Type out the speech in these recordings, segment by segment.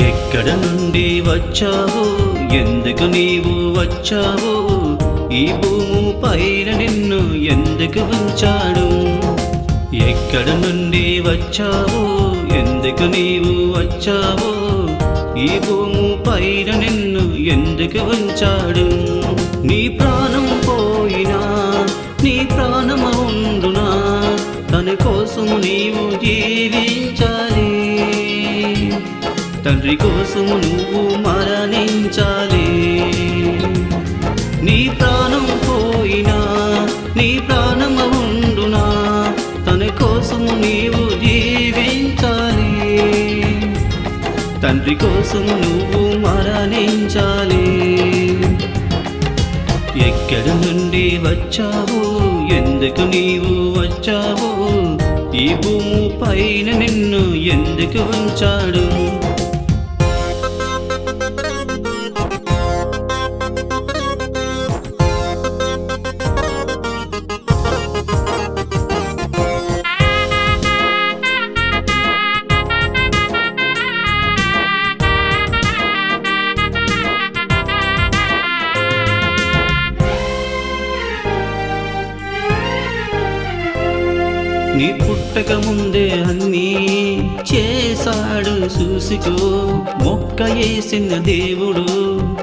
ఎక్కడ నుండి వచ్చావు, ఎందుకు నీవు వచ్చావు, ఈ భూము పైన నిన్ను ఎందుకు ఉంచాడు? ఎక్కడ నుండి వచ్చావు, ఎందుకు నీవు వచ్చావు, ఈ భూము పైన నిన్ను ఎందుకు ఉంచాడు? నీ ప్రాణం పోయినా నీ ప్రాణము ఉండునా, తన కోసము నీవు జీవించాలి, తండ్రి కోసము నువ్వు మరణించాలి. నీ ప్రాణం పోయినా నీ ప్రాణము ఉండునా, తన కోసము నీవు జీవించాలి, తండ్రి కోసము నువ్వు మరణించాలి. ఎక్కడ నుండి వచ్చావు, ఎందుకు నీవు వచ్చావు, ఈ భూము పైన నిన్ను ఎందుకు ఉంచాడు? నీ పుట్టక ముందే అన్నీ చేశాడు చూసుకో, మొక్క వేసిన దేవుడు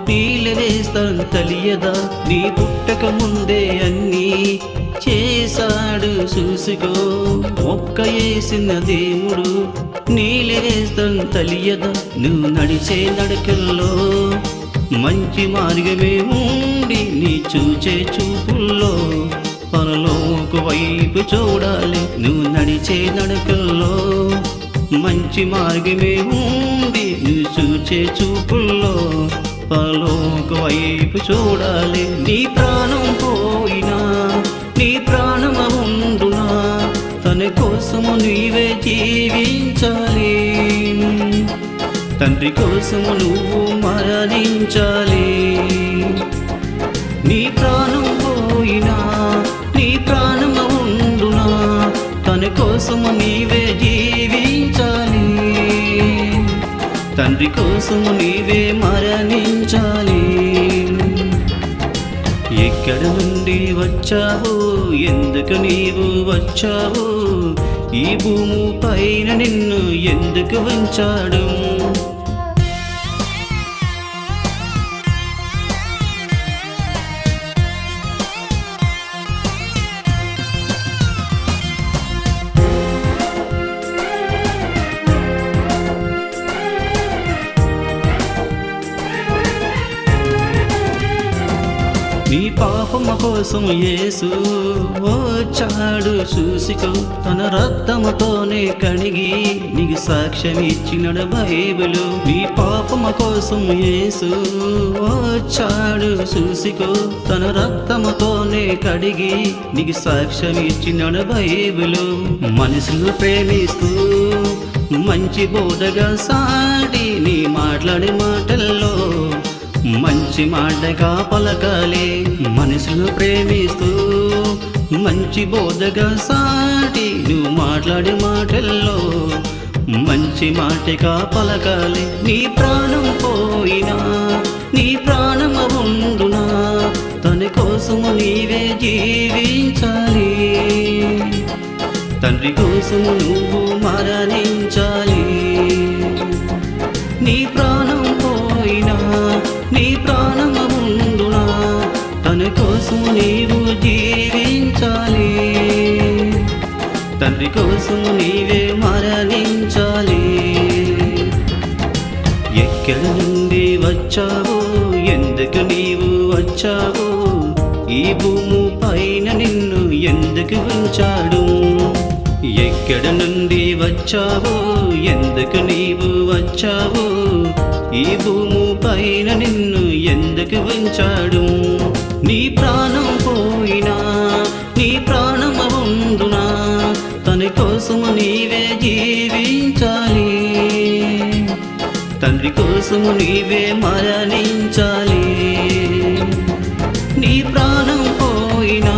నీళ్ళు వేస్తాను తెలియదా? నీ పుట్టక ముందే అన్నీ చేశాడు చూసుకో, మొక్క వేసిన దేవుడు నీళ్ళు వేస్తాను తెలియదా? నువ్వు నడిచే నడకల్లో మంచి మార్గమే ఉండి, నీ చూచే చూపుల్లో పరలోక వైపు చూడాలి. నువ్వు నడిచే నడకల్లో మంచి మార్గమే ఉండి, నువ్వు చూచే చూపుల్లో పరలోక వైపు చూడాలి. నీ ప్రాణం పోయినా నీ ప్రాణము ఉండునా, తన కోసము నీవే జీవించాలి, తండ్రి కోసము నువ్వు మరణించాలి. నీ ప్రాణం పోయినా నీ ప్రాణము ఉండునా, తన కోసము నీవే జీవించాలి, తండ్రి కోసము నీవే మరణించాలి. ఎక్కడ నుండి వచ్చావు, ఎందుకు నీవు వచ్చావు, ఈ భూము పైన నిన్ను ఎందుకు ఉంచాడు? నీ పాపమ కోసం యేసు వచ్చాడు చూసుకో, తన రక్తముతోనే కడిగి నీకు సాక్ష్యం ఇచ్చినడు బైబిలు. నీ పాపమ కోసం యేసు వచ్చాడు చూసుకో, తన రక్తముతోనే కడిగి నీకు సాక్ష్యం ఇచ్చినడు బైబిలు. మనుషులు ప్రేమిస్తూ మంచి బోధగా సాటి నీ మాట్లాడే మాటల్లో మంచి మాటగా పలకాలి. మనుషులు ప్రేమిస్తూ మంచి బోధగా సాటి నువ్వు మాట్లాడే మాటల్లో మంచి మాటగా పలకాలి. నీ ప్రాణం పోయినా నీ ప్రాణము ఉండునా, తన కోసము నీవే జీవించాలి, తండ్రి కోసము నువ్వు మరణించాలి. నీ ప్రాణం పోయినా నీ ప్రాణము ఉండునా, తన కోసము నీవు జీవించాలి, తండ్రి కోసము నీవే మరణించాలి. ఎక్కడి నుండి వచ్చావు, ఎందుకు నీవు వచ్చావు, ఈ భూము పైన నిన్ను ఎందుకు ఉంచాడు? ఎక్కడ నుండి వచ్చావు, ఎందుకు నీవు వచ్చావు, ఈ భూము పైన నిన్ను ఎందుకు ఉంచాడు? నీ ప్రాణం పోయినా నీ ప్రాణము ఉండునా, తన కోసము నీవే జీవించాలి, తండ్రి కోసము నీవే మరణించాలి. నీ ప్రాణం పోయినా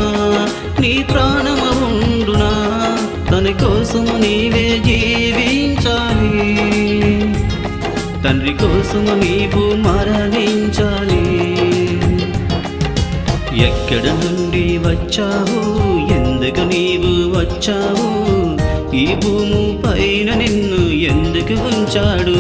నీ ప్రాణము ఉండునా, తన కోసము నీవే జీవించాలి, తండ్రి కోసము నీవు మరణించాలి. ఎక్కడ నుండి వచ్చావు, ఎందుకు నీవు వచ్చావు, ఈ భూమి పైన నిన్ను ఎందుకు ఉంచాడు?